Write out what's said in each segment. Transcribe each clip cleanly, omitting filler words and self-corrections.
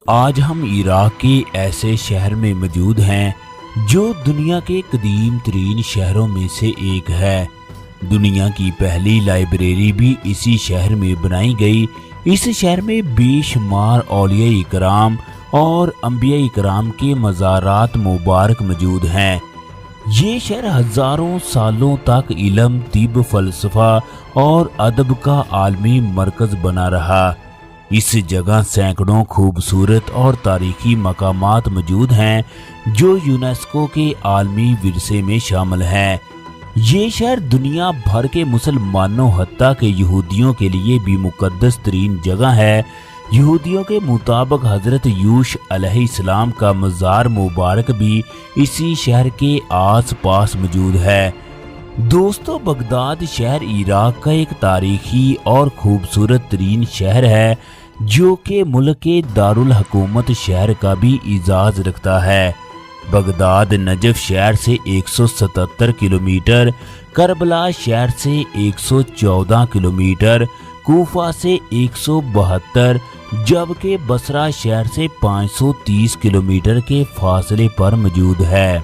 آج ہم عراق کے ایسے شہر میں موجود ہیں جو دنیا کے قدیم ترین شہروں میں سے ایک ہے۔ دنیا کی پہلی لائبریری بھی اسی شہر میں بنائی گئی۔ اس شہر میں بے شمار اولیاء اکرام اور انبیاء اکرام کے مزارات مبارک موجود ہیں۔ یہ شہر ہزاروں سالوں تک علم، طب، فلسفہ اور ادب کا عالمی مرکز بنا رہا۔ اس جگہ سینکڑوں خوبصورت اور تاریخی مقامات موجود ہیں جو یونیسکو کے عالمی ورثے میں شامل ہیں۔ یہ شہر دنیا بھر کے مسلمانوں حتیٰ کہ یہودیوں کے لیے بھی مقدس ترین جگہ ہے۔ یہودیوں کے مطابق حضرت یوش علیہ السلام کا مزار مبارک بھی اسی شہر کے آس پاس موجود ہے۔ دوستو، بغداد شہر عراق کا ایک تاریخی اور خوبصورت ترین شہر ہے جو کہ ملک کے دارالحکومت شہر کا بھی اعزاز رکھتا ہے۔ بغداد نجف شہر سے 177 کلومیٹر، کربلا شہر سے 114 کلومیٹر، کوفہ سے 172 جبکہ بصرہ شہر سے 530 کلومیٹر کے فاصلے پر موجود ہے۔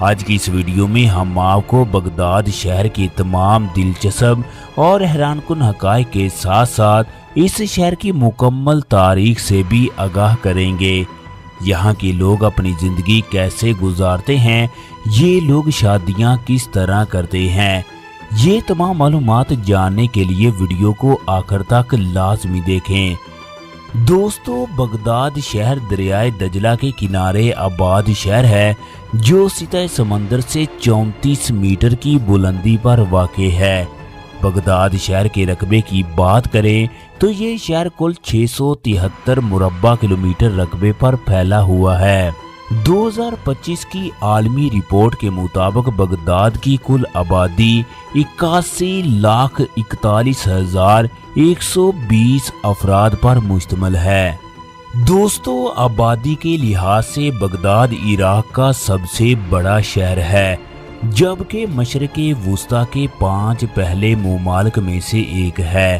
آج کی اس ویڈیو میں ہم آپ کو بغداد شہر کے تمام دلچسپ اور حیران کن حقائق کے ساتھ ساتھ اس شہر کی مکمل تاریخ سے بھی آگاہ کریں گے۔ یہاں کے لوگ اپنی زندگی کیسے گزارتے ہیں، یہ لوگ شادیاں کس طرح کرتے ہیں، یہ تمام معلومات جاننے کے لیے ویڈیو کو آخر تک لازمی دیکھیں۔ دوستو، بغداد شہر دریائے دجلہ کے کنارے آباد شہر ہے جو سطح سمندر سے 34 میٹر کی بلندی پر واقع ہے۔ بغداد شہر کے رقبے کی بات کریں تو یہ شہر کل 673 مربع کلومیٹر رقبے پر پھیلا ہوا ہے۔ 2025 کی عالمی رپورٹ کے مطابق بغداد کی کل آبادی 81,41,120 افراد پر مشتمل ہے۔ دوستو، آبادی کے لحاظ سے بغداد عراق کا سب سے بڑا شہر ہے جبکہ مشرق وسطیٰ کے 5 پہلے ممالک میں سے ایک ہے۔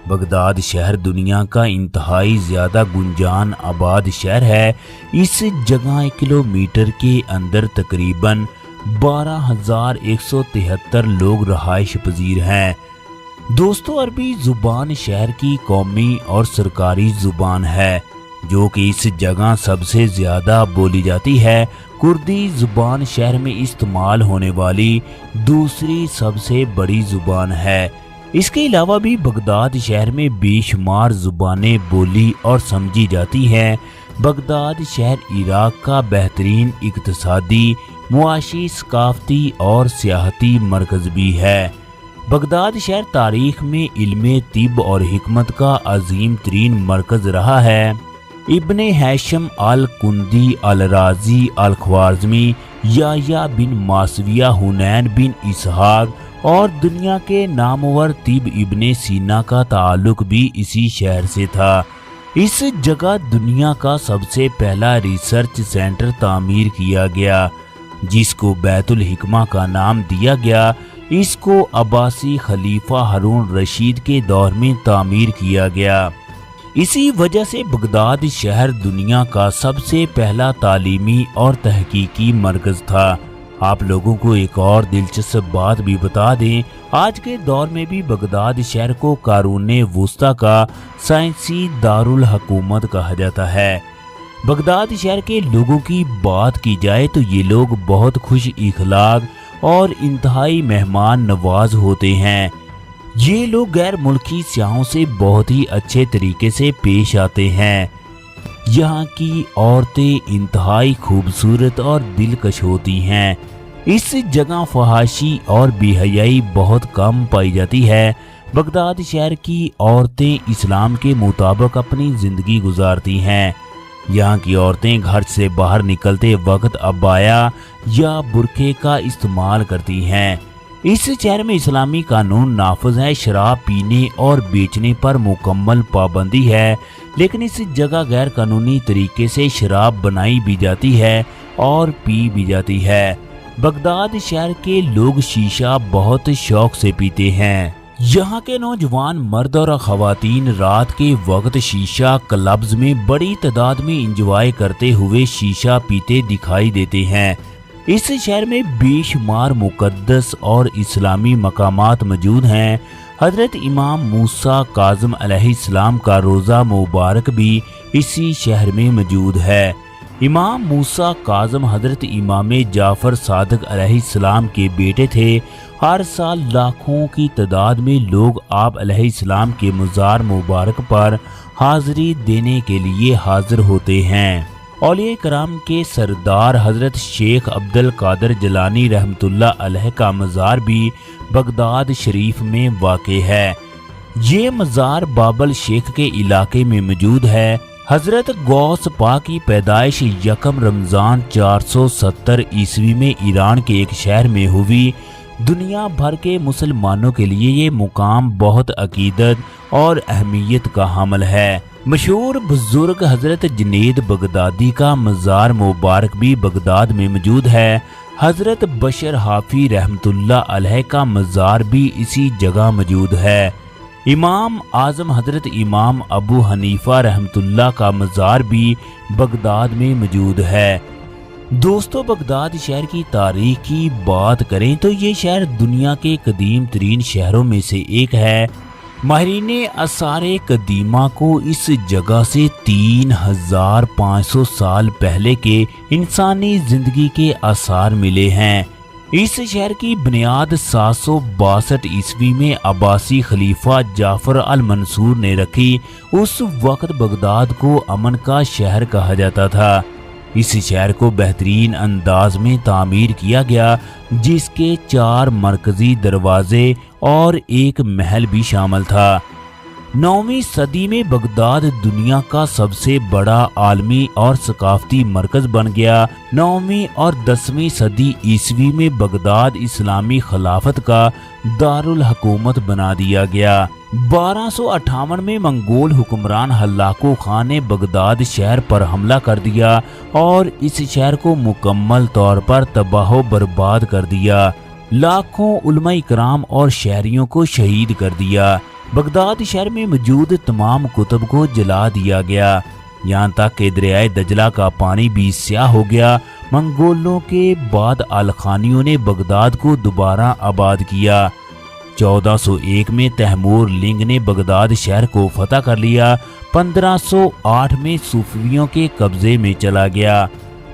بغداد شہر دنیا کا انتہائی زیادہ گنجان آباد شہر ہے۔ اس جگہ 1 کلومیٹر کے اندر تقریباً 12,173 لوگ رہائش پذیر ہیں۔ دوستو، عربی زبان شہر کی قومی اور سرکاری زبان ہے جو کہ اس جگہ سب سے زیادہ بولی جاتی ہے۔ کردی زبان شہر میں استعمال ہونے والی دوسری سب سے بڑی زبان ہے۔ اس کے علاوہ بھی بغداد شہر میں بے شمار زبانیں بولی اور سمجھی جاتی ہیں۔ بغداد شہر عراق کا بہترین اقتصادی، معاشی، ثقافتی اور سیاحتی مرکز بھی ہے۔ بغداد شہر تاریخ میں علم، طب اور حکمت کا عظیم ترین مرکز رہا ہے۔ ابن ہیشم الکندی، الرازی، الخوارزمی، یحییٰ بن ماسویہ، حنین بن اسحاق اور دنیا کے نامور طب ابن سینا کا تعلق بھی اسی شہر سے تھا۔ اس جگہ دنیا کا سب سے پہلا ریسرچ سینٹر تعمیر کیا گیا جس کو بیت الحکمہ کا نام دیا گیا۔ اس کو عباسی خلیفہ ہارون رشید کے دور میں تعمیر کیا گیا۔ اسی وجہ سے بغداد شہر دنیا کا سب سے پہلا تعلیمی اور تحقیقی مرکز تھا۔ آپ لوگوں کو ایک اور دلچسپ بات بھی بتا دیں، آج کے دور میں بھی بغداد شہر کو قارون وسطیٰ کا سائنسی دارالحکومت کہا جاتا ہے۔ بغداد شہر کے لوگوں کی بات کی جائے تو یہ لوگ بہت خوش اخلاق اور انتہائی مہمان نواز ہوتے ہیں۔ یہ لوگ غیر ملکی سیاحوں سے بہت ہی اچھے طریقے سے پیش آتے ہیں۔ یہاں کی عورتیں انتہائی خوبصورت اور دلکش ہوتی ہیں۔ اس جگہ فحاشی اور بے حیائی بہت کم پائی جاتی ہے۔ بغداد شہر کی عورتیں اسلام کے مطابق اپنی زندگی گزارتی ہیں۔ یہاں کی عورتیں گھر سے باہر نکلتے وقت عبایا یا برقعے کا استعمال کرتی ہیں۔ اس شہر میں اسلامی قانون نافذ ہے۔ شراب پینے اور بیچنے پر مکمل پابندی ہے، لیکن اس جگہ غیر قانونی طریقے سے شراب بنائی بھی جاتی ہے اور پی بھی جاتی ہے۔ بغداد شہر کے لوگ شیشہ بہت شوق سے پیتے ہیں۔ यहाँ के नौजवान मर्द और खवातीन रात के वक्त शीशा क्लब्स में बड़ी तादाद में इंजॉय करते हुए शीशा पीते दिखाई देते हैं। इस शहर में बेशुमार मुकद्दस और इस्लामी मकामात मौजूद हैं। हजरत इमाम मूसा काज़िम अलैहिस्सलाम का रोज़ा मुबारक भी इसी शहर में मौजूद है। इमाम मूसा काज़िम हजरत इमाम जाफ़र सादिक अलैहिस्सलाम के बेटे थे। हर साल लाखों की तादाद में लोग आप अलैहिस्सलाम के मज़ार मुबारक पर हाज़री देने के लिए हाजिर होते हैं। औलिया कराम के सरदार हजरत शेख अब्दुल कादिर जिलानी रहमतुल्लाह अलैह का मज़ार भी बगदाद शरीफ में वाक़े है। ये मज़ार बाबल शेख के इलाके में मौजूद है। हजरत गौस पाक की पैदाइश यकम रमज़ान 470 ईस्वी में ईरान के एक शहर में हुई। दुनिया भर के मुसलमानों के लिए ये मुकाम बहुत अकीदत और अहमियत का हामिल है। मशहूर बुजुर्ग हजरत जुनैद बगदादी का मज़ार मुबारक भी बगदाद में मौजूद है। हजरत बशर हाफी रहमतुल्लाह अलैह का मज़ार भी इसी जगह मौजूद है। इमाम आज़म हजरत इमाम अबू हनीफा रहमतुल्लाह का मज़ार भी बगदाद में मौजूद है। दोस्तों, बगदाद शहर की तारीख की बात करें तो ये शहर दुनिया के कदीम तरीन शहरों में से एक है। माहिरीन आसारे कदीमा को इस जगह से 3500 साल पहले के इंसानी जिंदगी के आसार मिले हैं। इस शहर की बुनियाद 762 ईस्वी में अब्बासी खलीफा जाफर अल मंसूर ने रखी। उस वक्त बगदाद को अमन का शहर कहा जाता था। इस शहर को बेहतरीन अंदाज में तामीर किया गया, जिसके 4 मरकजी दरवाजे और एक महल भी शामिल था। 9वीं सदी में बगदाद दुनिया का सबसे बड़ा आलमी और सकाफती मरकज बन गया। 9वीं और 10वीं सदी ईस्वी में बगदाद इस्लामी खिलाफत का दारुल हुकूमत बना दिया गया। 1258 में मंगोल हुक्मरान हल्लाको खान ने बगदाद शहर पर हमला कर दिया और इस शहर को मुकम्मल तौर पर तबाह बर्बाद कर दिया। लाखों उलमा इकराम और शहरियों को शहीद कर दिया। बगदाद शहर में मौजूद तमाम कुतुब को जला दिया गया। यहाँ तक कि दरियाए दजला का पानी भी स्याह हो गया। मंगोलों के बाद अलखानियों ने बगदाद को दोबारा आबाद किया। 1401 में तैमूर लिंग ने बगदाद शहर को फतह कर लिया। 1508 में सूफियों के कब्जे में चला गया।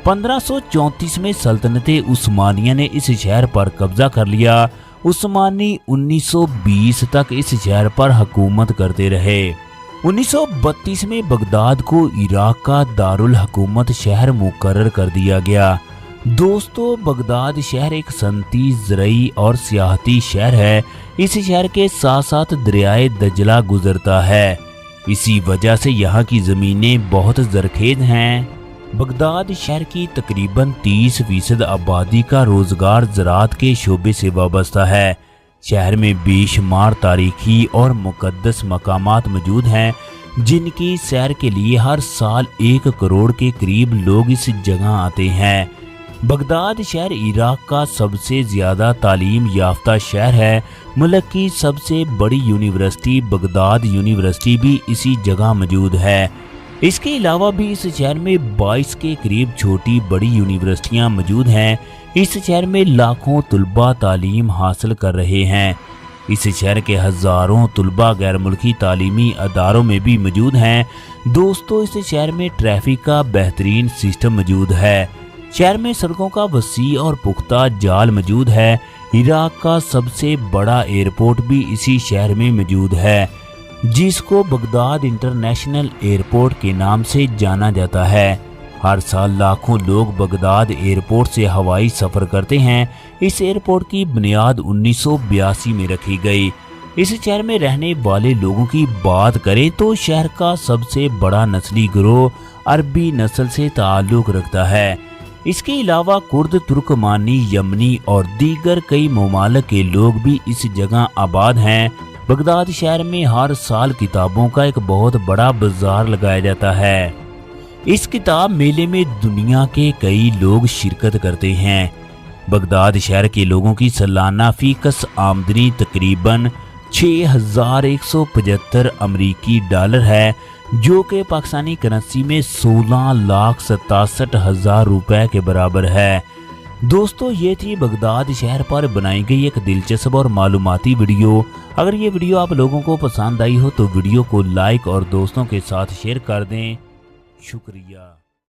1534 में सल्तनत उस्मानिया ने इस शहर पर कब्जा कर लिया। उस्मानी 1920 तक इस शहर पर हुकूमत करते रहे। 1932 में बगदाद को इराक का दारुल हुकूमत शहर मुकर्रर कर दिया गया। दोस्तों, बगदाद शहर एक सनती, ज़रई और सियाहती शहर है। इस शहर के साथ साथ दरियाए दजला गुजरता है। इसी वजह से यहाँ की ज़मीनें बहुत ज़रखेज़ हैं। बगदाद शहर की तकरीबन 30% आबादी का रोजगार ज़राअत के शोबे से वाबस्ता है। शहर में बेशुमार तारीखी और मुकद्दस मकामात मौजूद हैं, जिनकी सैर के लिए हर साल 1 करोड़ के करीब लोग इस जगह आते हैं। बगदाद शहर इराक का सबसे ज़्यादा तालीम याफ्ता शहर है। मुल्क की सबसे बड़ी यूनिवर्सिटी बगदाद यूनिवर्सिटी भी इसी जगह मौजूद है। इसके अलावा भी इस शहर में 22 के करीब छोटी बड़ी यूनिवर्सिटियां मौजूद हैं। इस शहर में लाखों तुलबा तालीम हासिल कर रहे हैं। इस शहर के हज़ारों तुलबा गैर मुल्की तालीमी अदारों में भी मौजूद हैं। दोस्तों, इस शहर में ट्रैफिक का बेहतरीन सिस्टम मौजूद है। शहर में सड़कों का वसी और पुख्ता जाल मौजूद है। इराक का सबसे बड़ा एयरपोर्ट भी इसी शहर में मौजूद है, जिसको बगदाद इंटरनेशनल एयरपोर्ट के नाम से जाना जाता है। हर साल लाखों लोग बगदाद एयरपोर्ट से हवाई सफ़र करते हैं। इस एयरपोर्ट की बुनियाद 1982 में रखी गई। इस शहर में रहने वाले लोगों की बात करें तो शहर का सबसे बड़ा नस्ली गिरोह अरबी नस्ल से ताल्लुक़ रखता है। इसके अलावा कुर्द, तुर्कमानी, यमनी और दीगर कई ममालिक के लोग भी इस जगह आबाद हैं। बगदाद शहर में हर साल किताबों का एक बहुत बड़ा बाजार लगाया जाता है। इस किताब मेले में दुनिया के कई लोग शिरकत करते हैं। बगदाद शहर के लोगों की सालाना फीकस आमदनी तकरीबन 6175 अमरीकी डॉलर है, जो कि पाकिस्तानी करेंसी में 16,67,000 रुपए के बराबर है। दोस्तों, ये थी बगदाद शहर पर बनाई गई एक दिलचस्प और मालूमाती वीडियो। अगर ये वीडियो आप लोगों को पसंद आई हो तो वीडियो को लाइक और दोस्तों के साथ शेयर कर दें। शुक्रिया।